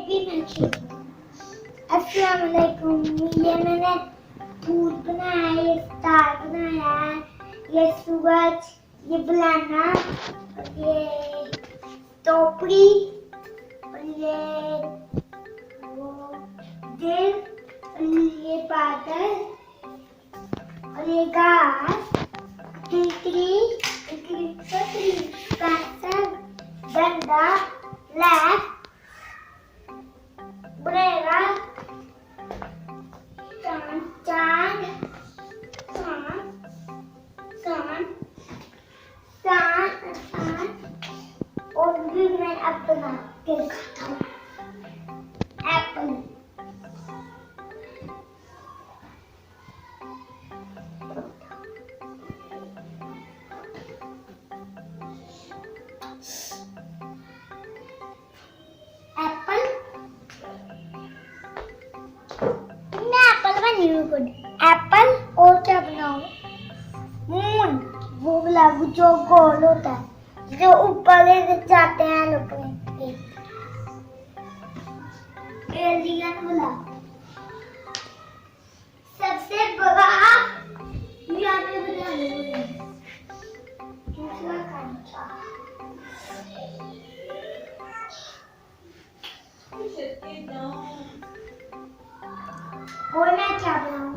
भी मैं खींचूं। अस्सलाम वालेकुम। ये मैंने फूल बनाया है, ये स्टार बनाया है, ये सूरज, ये बनाना, ये टोपरी, और ये वो दिल, और ये बादल, और ये घास, तितली, कैंसर, डंडा, लैब, बुरेगा, चांद, चांद, चांद, चांद, चांद, चांद, और भी मैं अब बना के दिखाता हूँ। एप्पल, एप्पल, मैं एप्पल बनी हूँ खुद। एप्पल और क्या बनाऊँ? मून, वो वाला जो गोल होता है, जो ऊपर जाते हैं लोग। एलियन वाला सबसे बड़ा यहाँ पे बनाने वाला है। दूसरा कंचा, और मैं क्या बनाऊँ?